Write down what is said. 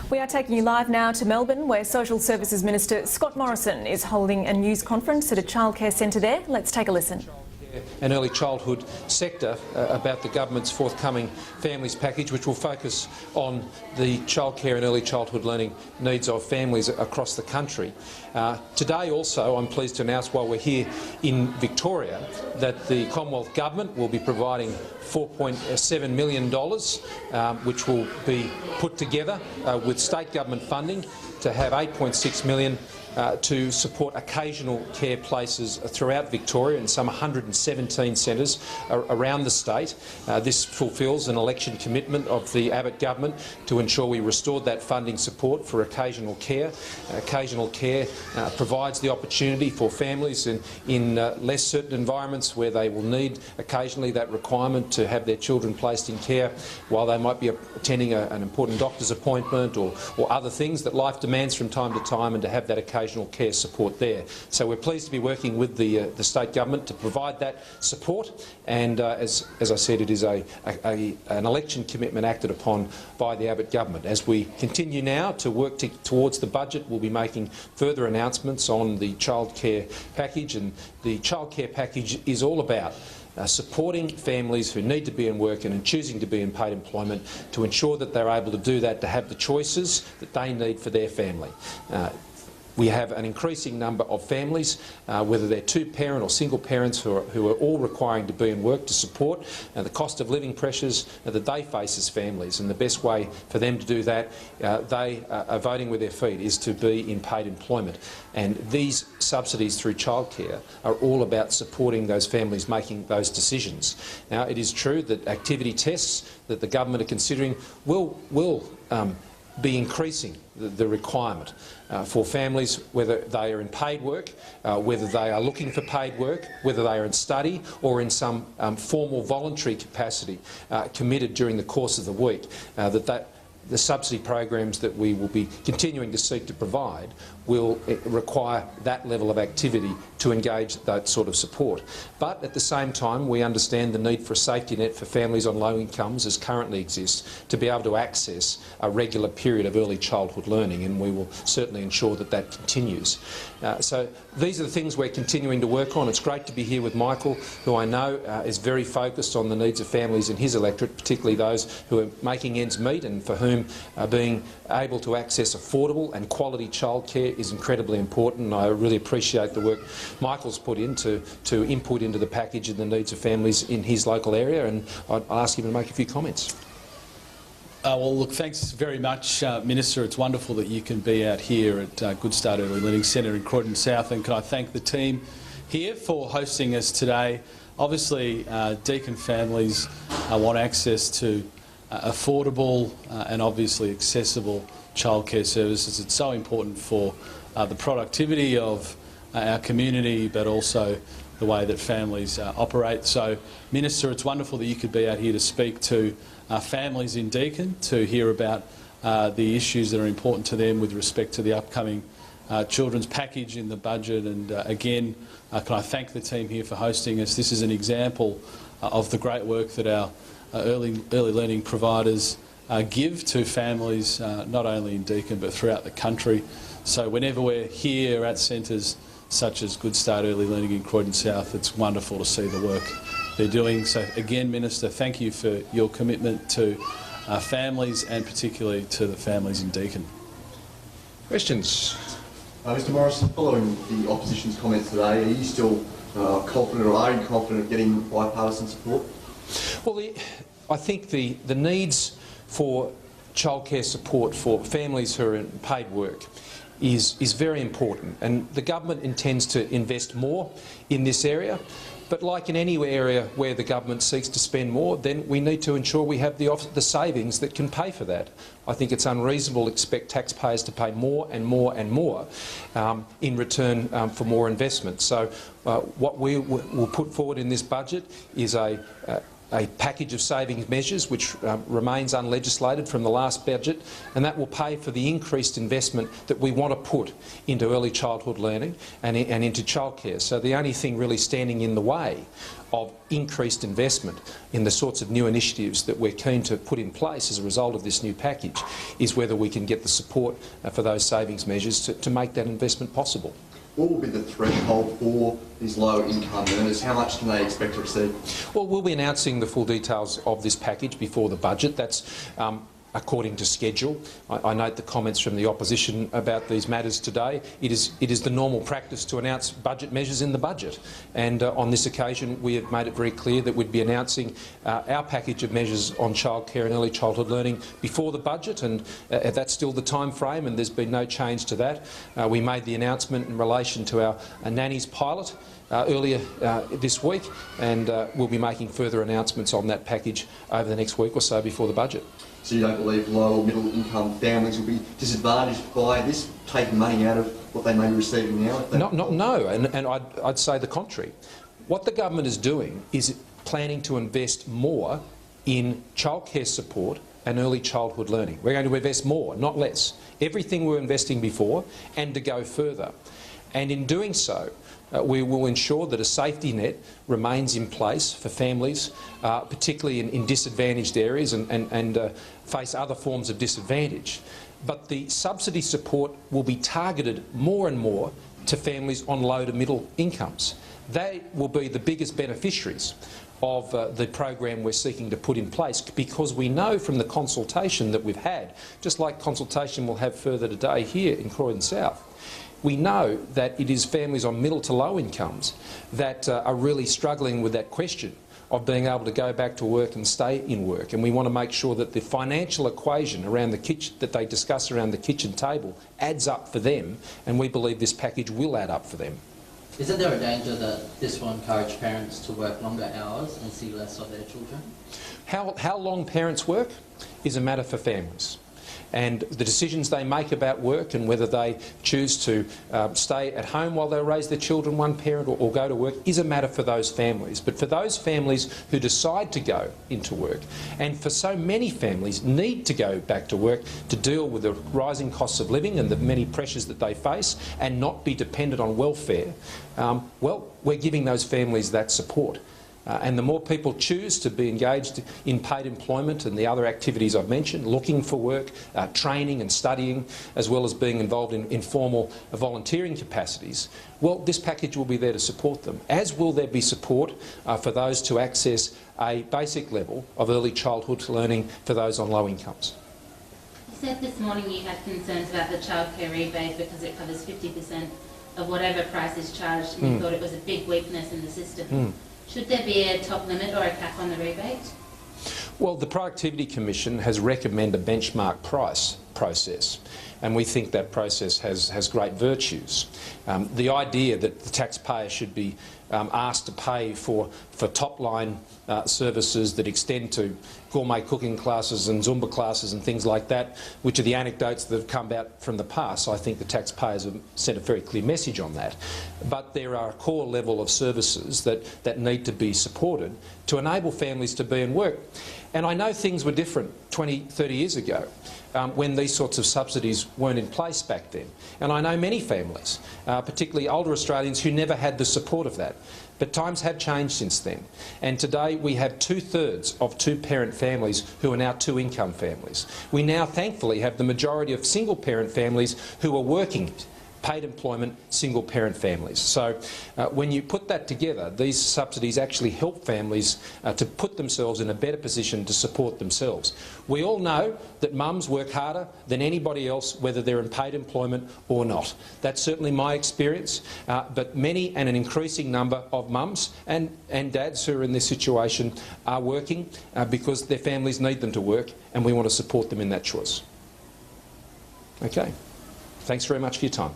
We are taking you live now to Melbourne, where Social Services Minister Scott Morrison is holding a news conference at a childcare centre there. Let's take a listen. An early childhood sector about the government's forthcoming families package, which will focus on the childcare and early childhood learning needs of families across the country. Today also I'm pleased to announce, while we're here in Victoria, that the Commonwealth Government will be providing $4.7 million, which will be put together with state government funding to have $8.6 million to support occasional care places throughout Victoria in some 117 centres around the state. This fulfils an election commitment of the Abbott government to ensure we restored that funding support for occasional care. Occasional care provides the opportunity for families in less certain environments where they will need occasionally that requirement to have their children placed in care while they might be attending an important doctor's appointment or other things that life demands from time to time, and to have that occasional care support there. So we're pleased to be working with the state government to provide that support, and as I said, it is an election commitment acted upon by the Abbott government. As we continue now to work towards the budget, we'll be making further announcements on the childcare package, and the childcare package is all about supporting families who need to be in work and choosing to be in paid employment, to ensure that they're able to do that, to have the choices that they need for their family. We have an increasing number of families, whether they're two-parent or single parents, who are all requiring to be in work to support the cost of living pressures that they face as families. And the best way for them to do that, they are voting with their feet, is to be in paid employment. And these subsidies through childcare are all about supporting those families making those decisions. Now, it is true that activity tests that the government are considering will be increasing the requirement for families, whether they are in paid work, whether they are looking for paid work, whether they are in study or in some formal voluntary capacity committed during the course of the week, the subsidy programs that we will be continuing to seek to provide will require that level of activity to engage that sort of support. But at the same time, we understand the need for a safety net for families on low incomes, as currently exists, to be able to access a regular period of early childhood learning, and we will certainly ensure that that continues. So these are the things we're continuing to work on. It's great to be here with Michael, who I know is very focused on the needs of families in his electorate, particularly those who are making ends meet and for whom being able to access affordable and quality childcare is incredibly important. I really appreciate the work Michael's put in to input into the package and the needs of families in his local area, and I'll ask him to make a few comments. Well, look, thanks very much, Minister. It's wonderful that you can be out here at Good Start Early Learning Centre in Croydon South, and can I thank the team here for hosting us today. Obviously, Deakin families want access to affordable and obviously accessible childcare services. It's so important for the productivity of our community, but also the way that families operate. So, Minister, it's wonderful that you could be out here to speak to families in Deakin, to hear about the issues that are important to them with respect to the upcoming children's package in the budget. And again, can I thank the team here for hosting us. This is an example of the great work that our early learning providers give to families, not only in Deakin but throughout the country. So whenever we're here at centres such as Good Start Early Learning in Croydon South, it's wonderful to see the work they're doing. So again, Minister, thank you for your commitment to families, and particularly to the families in Deakin. Questions? Mr Morrison, following the opposition's comments today, are you still confident, or are you confident of getting bipartisan support? Well, I think the needs for childcare support for families who are in paid work is very important, and the government intends to invest more in this area. But like in any area where the government seeks to spend more, then we need to ensure we have the savings that can pay for that. I think it's unreasonable to expect taxpayers to pay more and more and more in return for more investment. So what we will put forward in this budget is a a package of savings measures which remains unlegislated from the last budget, and that will pay for the increased investment that we want to put into early childhood learning and into childcare. So the only thing really standing in the way of increased investment in the sorts of new initiatives that we're keen to put in place as a result of this new package is whether we can get the support for those savings measures to make that investment possible. What will be the threshold for these low-income earners? How much can they expect to receive? Well, we'll be announcing the full details of this package before the budget. That's according to schedule. I note the comments from the opposition about these matters today. It is the normal practice to announce budget measures in the budget, and on this occasion we have made it very clear that we'd be announcing our package of measures on childcare and early childhood learning before the budget, and that's still the time frame, and there's been no change to that. We made the announcement in relation to our nannies pilot earlier this week, and we'll be making further announcements on that package over the next week or so before the budget. So you don't believe low or middle income families will be disadvantaged by this, taking money out of what they may be receiving now? No, and I'd say the contrary. What the government is doing is planning to invest more in childcare support and early childhood learning. We're going to invest more, not less. Everything we were investing before, and to go further. And in doing so, we will ensure that a safety net remains in place for families, particularly in disadvantaged areas and face other forms of disadvantage. But the subsidy support will be targeted more and more to families on low to middle incomes. They will be the biggest beneficiaries of the program we're seeking to put in place, because we know from the consultation that we've had, just like consultation we'll have further today here in Croydon South, we know that it is families on middle to low incomes that are really struggling with that question of being able to go back to work and stay in work. And we want to make sure that the financial equation around the kitchen, that they discuss around the kitchen table, adds up for them, and we believe this package will add up for them. Isn't there a danger that this will encourage parents to work longer hours and see less of their children? How long parents work is a matter for families. And the decisions they make about work and whether they choose to stay at home while they raise their children, one parent, or go to work, is a matter for those families. But for those families who decide to go into work, and for so many families need to go back to work to deal with the rising costs of living and the many pressures that they face and not be dependent on welfare, well, we're giving those families that support. And the more people choose to be engaged in paid employment and the other activities I've mentioned, looking for work, training and studying, as well as being involved in informal volunteering capacities, well, this package will be there to support them, as will there be support for those to access a basic level of early childhood learning for those on low incomes. You said this morning you had concerns about the childcare rebate because it covers 50% of whatever price is charged, and you thought it was a big weakness in the system. Should there be a top limit or a cap on the rebate? Well, the Productivity Commission has recommended a benchmark price process, and we think that process has great virtues. The idea that the taxpayer should be asked to pay for top-line services that extend to gourmet cooking classes and Zumba classes and things like that, which are the anecdotes that have come out from the past. So I think the taxpayers have sent a very clear message on that. But there are a core level of services that need to be supported to enable families to be in work. And I know things were different 20, 30 years ago when these sorts of subsidies weren't in place back then. And I know many families, particularly older Australians, who never had the support of that. But times have changed since then. And today we have 2/3 of two-parent families who are now two-income families. We now thankfully have the majority of single-parent families who are working, paid employment, single-parent families. So when you put that together, these subsidies actually help families to put themselves in a better position to support themselves. We all know that mums work harder than anybody else, whether they're in paid employment or not. That's certainly my experience, but many and an increasing number of mums and dads who are in this situation are working because their families need them to work, and we want to support them in that choice. Okay. Thanks very much for your time.